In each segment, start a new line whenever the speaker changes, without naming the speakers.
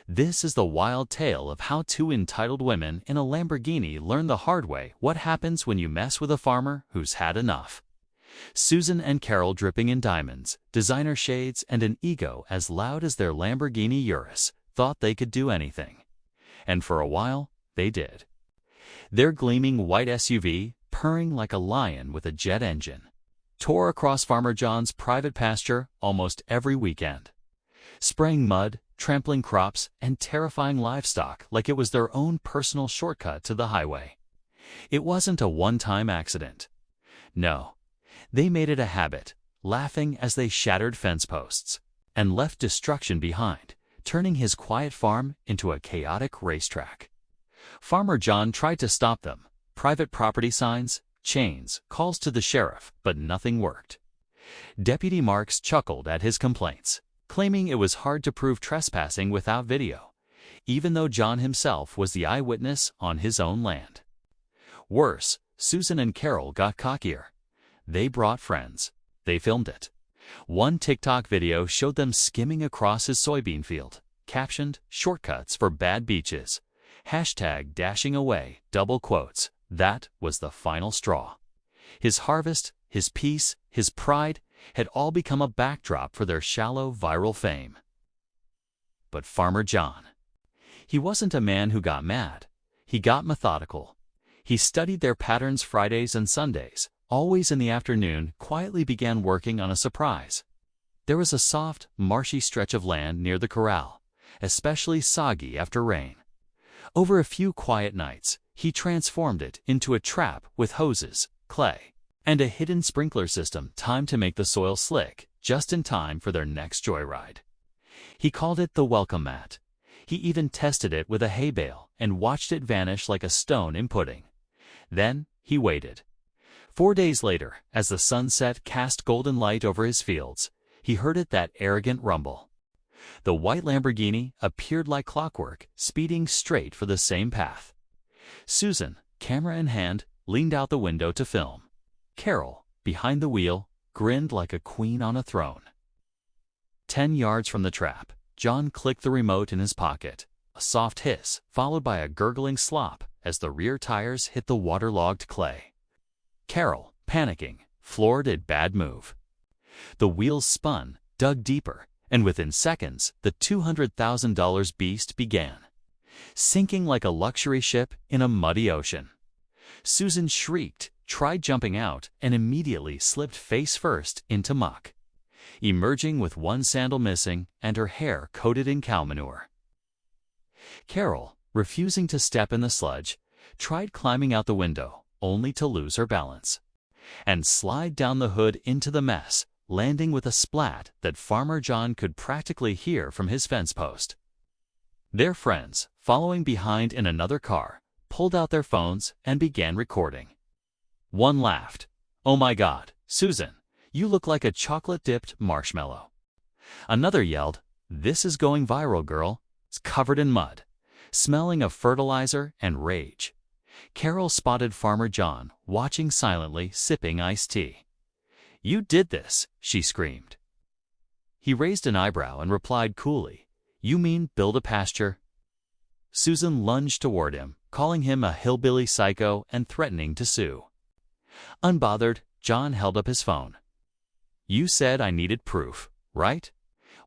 This is the wild tale of how two entitled women in a Lamborghini learn the hard way what happens when you mess with a farmer who's had enough. Susan and Carol, dripping in diamonds, designer shades, and an ego as loud as their Lamborghini Urus, thought they could do anything. And for a while, they did. Their gleaming white SUV, purring like a lion with a jet engine, tore across Farmer John's private pasture almost every weekend, spraying mud, trampling crops, and terrifying livestock like it was their own personal shortcut to the highway. It wasn't a one-time accident. No, they made it a habit, laughing as they shattered fence posts and left destruction behind, turning his quiet farm into a chaotic racetrack. Farmer John tried to stop them. Private property signs, chains, calls to the sheriff, but nothing worked. Deputy Marks chuckled at his complaints, claiming it was hard to prove trespassing without video, even though John himself was the eyewitness on his own land. Worse, Susan and Carol got cockier. They brought friends. They filmed it. One TikTok video showed them skimming across his soybean field, captioned, "Shortcuts for bad beaches." Hashtag dashing away, double quotes. That was the final straw. His harvest, his peace, his pride had all become a backdrop for their shallow viral fame. But Farmer John, he wasn't a man who got mad. He got methodical. He studied their patterns Fridays and Sundays, always in the afternoon, quietly began working on a surprise. There was a soft, marshy stretch of land near the corral, especially soggy after rain. Over a few quiet nights, he transformed it into a trap with hoses, clay, and a hidden sprinkler system timed to make the soil slick, just in time for their next joyride. He called it the welcome mat. He even tested it with a hay bale and watched it vanish like a stone in pudding. Then he waited. 4 days later, as the sunset cast golden light over his fields, he heard that arrogant rumble. The white Lamborghini appeared like clockwork, speeding straight for the same path. Susan, camera in hand, leaned out the window to film. Carol, behind the wheel, grinned like a queen on a throne. 10 yards from the trap, John clicked the remote in his pocket. A soft hiss, followed by a gurgling slop as the rear tires hit the waterlogged clay. Carol, panicking, floored at bad move. The wheels spun, dug deeper, and within seconds, the $200,000 beast began, sinking like a luxury ship in a muddy ocean. Susan shrieked, tried jumping out, and immediately slipped face first into muck, emerging with one sandal missing and her hair coated in cow manure. Carol, refusing to step in the sludge, tried climbing out the window, only to lose her balance and slide down the hood into the mess, landing with a splat that Farmer John could practically hear from his fence post. Their friends, following behind in another car, pulled out their phones and began recording. One laughed. "Oh my God, Susan, you look like a chocolate-dipped marshmallow." Another yelled, "This is going viral, girl. It's covered in mud," smelling of fertilizer and rage. Carol spotted Farmer John, watching silently, sipping iced tea. "You did this," she screamed. He raised an eyebrow and replied coolly, "You mean build a pasture?" Susan lunged toward him, calling him a hillbilly psycho and threatening to sue. Unbothered, John held up his phone. "You said I needed proof, right?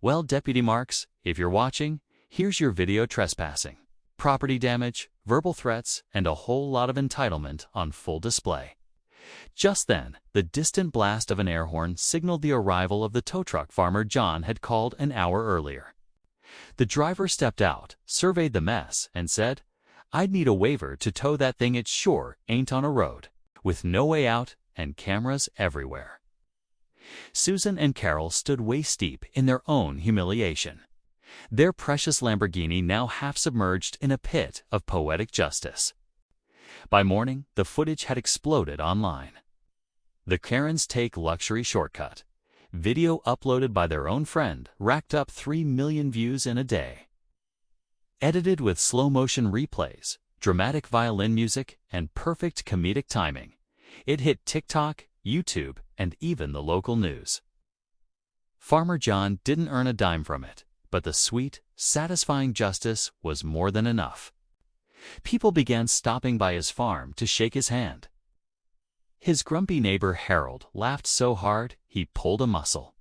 Well, Deputy Marks, if you're watching, here's your video trespassing, property damage, verbal threats, and a whole lot of entitlement on full display." Just then, the distant blast of an air horn signaled the arrival of the tow truck Farmer John had called an hour earlier. The driver stepped out, surveyed the mess, and said, "I'd need a waiver to tow that thing. It sure ain't on a road," with no way out and cameras everywhere. Susan and Carol stood waist-deep in their own humiliation, their precious Lamborghini now half submerged in a pit of poetic justice. By morning, the footage had exploded online. The Karens take luxury shortcut. Video uploaded by their own friend racked up 3 million views in a day. Edited with slow-motion replays, dramatic violin music, and perfect comedic timing, it hit TikTok, YouTube, and even the local news. Farmer John didn't earn a dime from it, but the sweet, satisfying justice was more than enough. People began stopping by his farm to shake his hand. His grumpy neighbor Harold laughed so hard he pulled a muscle.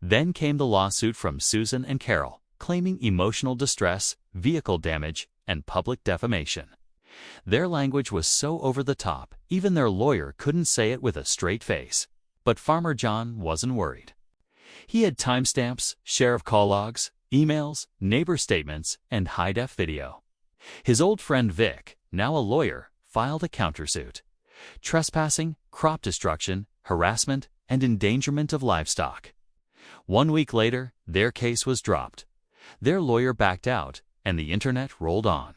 Then came the lawsuit from Susan and Carol, claiming emotional distress, vehicle damage, and public defamation. Their language was so over the top, even their lawyer couldn't say it with a straight face. But Farmer John wasn't worried. He had timestamps, sheriff call logs, emails, neighbor statements, and high-def video. His old friend Vic, now a lawyer, filed a countersuit. Trespassing, crop destruction, harassment, and endangerment of livestock. 1 week later, their case was dropped. Their lawyer backed out, and the internet rolled on.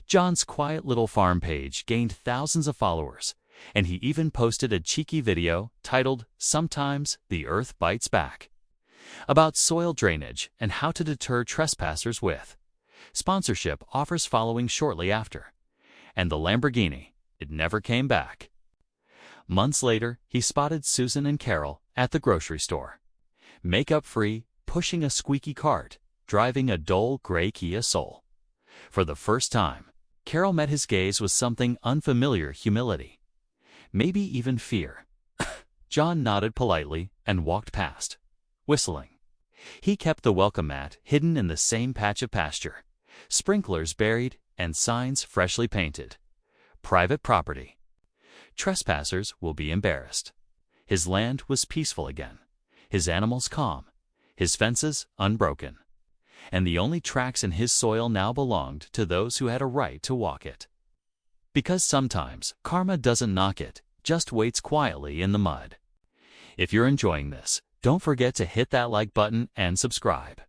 John's quiet little farm page gained thousands of followers, and he even posted a cheeky video titled "Sometimes the Earth Bites Back," about soil drainage and how to deter trespassers with sponsorship offers following shortly after. And the Lamborghini, it never came back. Months later, he spotted Susan and Carol at the grocery store. Makeup-free, pushing a squeaky cart, driving a dull gray Kia Soul. For the first time, Carol met his gaze with something unfamiliar: humility. Maybe even fear. John nodded politely and walked past, whistling. He kept the welcome mat hidden in the same patch of pasture, sprinklers buried, and signs freshly painted. Private property. Trespassers will be embarrassed. His land was peaceful again, his animals calm, his fences unbroken. And the only tracks in his soil now belonged to those who had a right to walk it. Because sometimes karma doesn't knock, it just waits quietly in the mud. If you're enjoying this, don't forget to hit that like button and subscribe.